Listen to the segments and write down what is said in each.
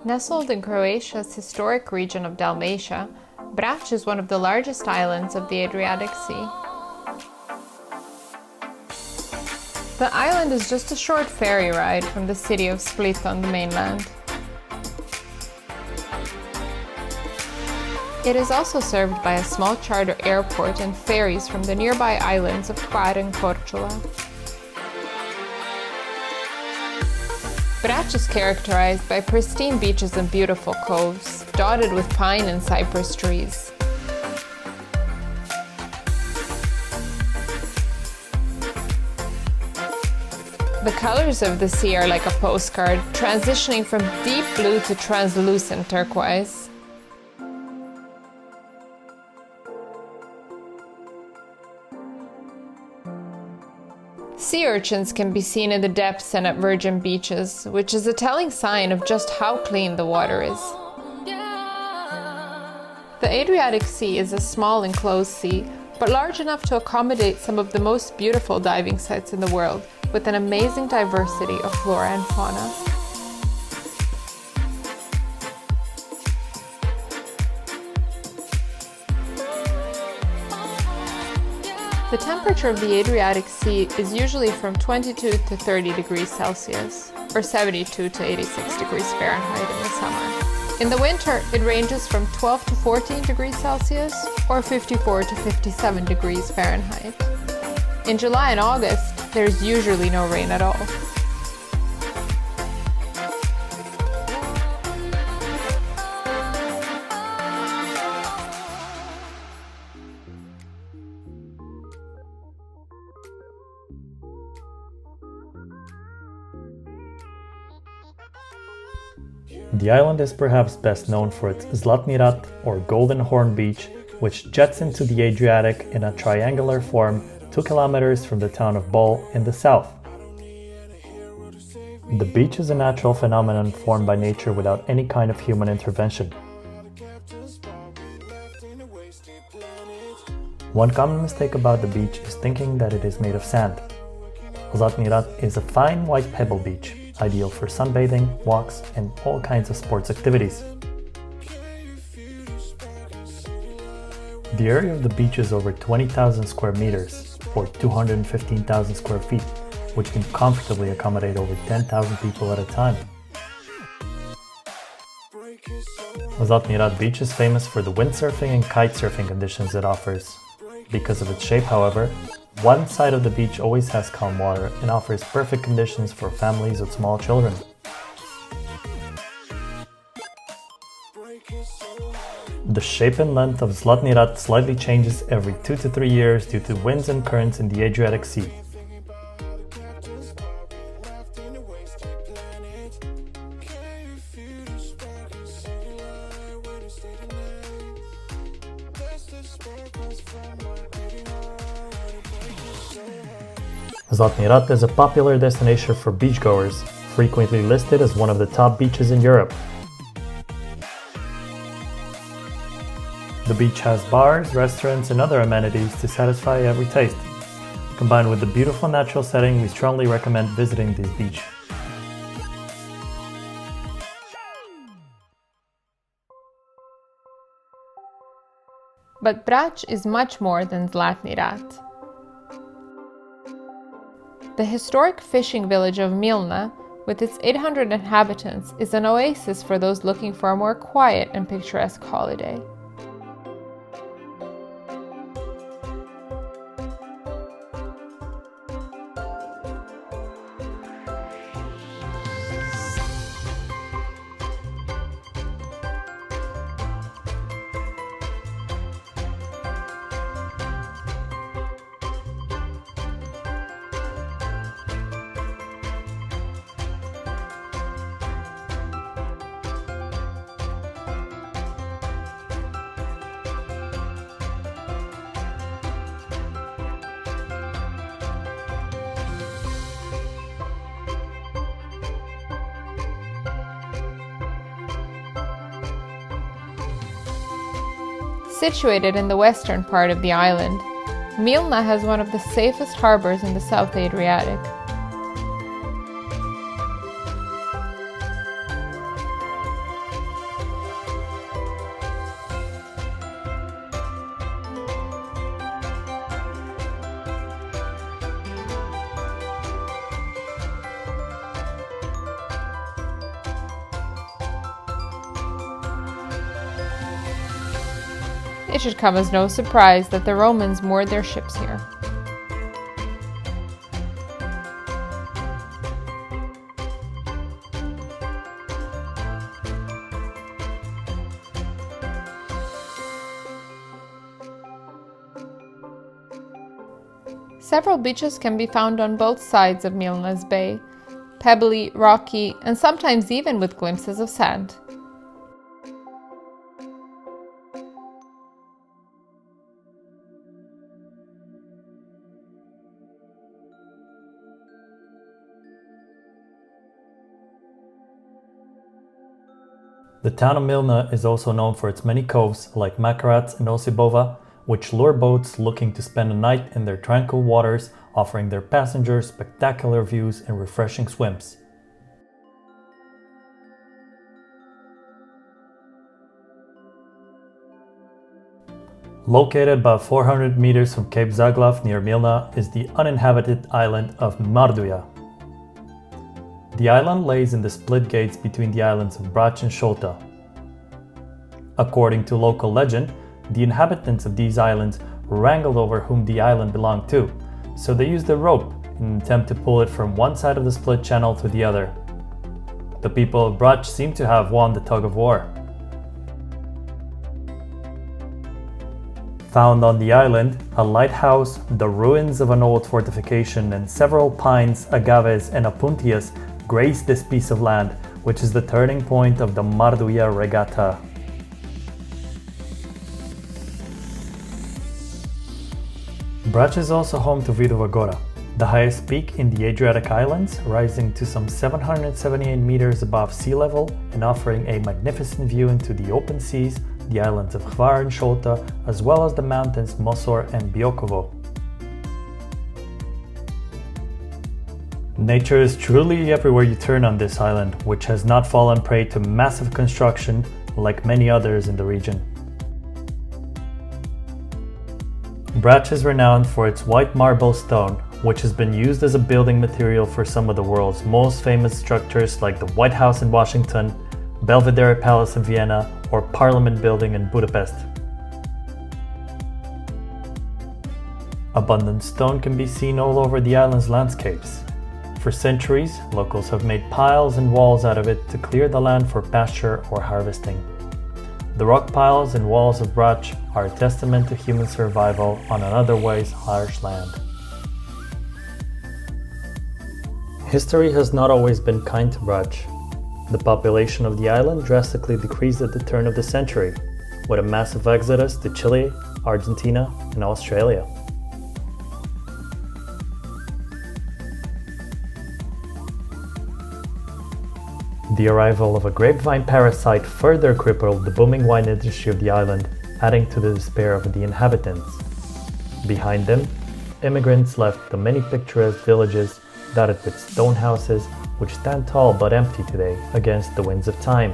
Nestled in Croatia's historic region of Dalmatia, Brac is one of the largest islands of the Adriatic Sea. The island is just a short ferry ride from the city of Split on the mainland. It is also served by a small charter airport and ferries from the nearby islands of Hvar and Korčula. Brac is characterized by pristine beaches and beautiful coves, dotted with pine and cypress trees. The colors of the sea are like a postcard, transitioning from deep blue to translucent turquoise. Sea urchins can be seen in the depths and at virgin beaches, which is a telling sign of just how clean the water is. The Adriatic Sea is a small enclosed sea, but large enough to accommodate some of the most beautiful diving sites in the world, with an amazing diversity of flora and fauna. The temperature of the Adriatic Sea is usually from 22 to 30 degrees Celsius, or 72 to 86 degrees Fahrenheit in the summer. In the winter, it ranges from 12 to 14 degrees Celsius, or 54 to 57 degrees Fahrenheit. In July and August, there's usually no rain at all. The island is perhaps best known for its Zlatni Rat, or Golden Horn Beach, which jets into the Adriatic in a triangular form 2 kilometers from the town of Bol in the south. The beach is a natural phenomenon formed by nature without any kind of human intervention. One common mistake about the beach is thinking that it is made of sand. Zlatni Rat is a fine white pebble beach, ideal for sunbathing, walks, and all kinds of sports activities. The area of the beach is over 20,000 square meters, or 215,000 square feet, which can comfortably accommodate over 10,000 people at a time. Zlatni Rat Beach is famous for the windsurfing and kitesurfing conditions it offers. Because of its shape, however, one side of the beach always has calm water and offers perfect conditions for families with small children. The shape and length of Zlatni Rat slightly changes every 2 to 3 years due to winds and currents in the Adriatic Sea. Zlatni Rat is a popular destination for beachgoers, frequently listed as one of the top beaches in Europe. The beach has bars, restaurants, and other amenities to satisfy every taste. Combined with the beautiful natural setting, we strongly recommend visiting this beach. But Brac is much more than Zlatni Rat. The historic fishing village of Milna, with its 800 inhabitants, is an oasis for those looking for a more quiet and picturesque holiday. Situated in the western part of the island, Milna has one of the safest harbors in the South Adriatic. it should come as no surprise that the Romans moored their ships here. Several beaches can be found on both sides of Milna's Bay, pebbly, rocky, and sometimes even with glimpses of sand. The town of Milna is also known for its many coves like Makarats and Osibova, which lure boats looking to spend a night in their tranquil waters, offering their passengers spectacular views and refreshing swims. Located about 400 meters from Cape Zaglav near Milna is the uninhabited island of Marduja. The island lays in the split gates between the islands of Brac and Šolta. According to local legend, the inhabitants of these islands wrangled over whom the island belonged to, so they used a rope in an attempt to pull it from one side of the split channel to the other. The people of Brac seem to have won the tug of war. Found on the island, a lighthouse, the ruins of an old fortification, and several pines, agaves, and apuntias grace this piece of land, which is the turning point of the Marduja Regatta. Brac is also home to Vidova Gora, the highest peak in the Adriatic Islands, rising to some 778 meters above sea level and offering a magnificent view into the open seas, the islands of Hvar and Šolta, as well as the mountains Mosor and Biokovo. Nature is truly everywhere you turn on this island, which has not fallen prey to massive construction like many others in the region. Brac is renowned for its white marble stone, which has been used as a building material for some of the world's most famous structures like the White House in Washington, Belvedere Palace in Vienna, or Parliament Building in Budapest. Abundant stone can be seen all over the island's landscapes. For centuries, locals have made piles and walls out of it to clear the land for pasture or harvesting. The rock piles and walls of Brac are a testament to human survival on an otherwise harsh land. History has not always been kind to Brac. The population of the island drastically decreased at the turn of the century, with a massive exodus to Chile, Argentina, and Australia. The arrival of a grapevine parasite further crippled the booming wine industry of the island, adding to the despair of the inhabitants. Behind them, immigrants left the many picturesque villages dotted with stone houses which stand tall but empty today against the winds of time.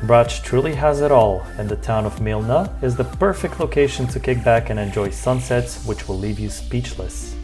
Brac truly has it all, and the town of Milna is the perfect location to kick back and enjoy sunsets which will leave you speechless.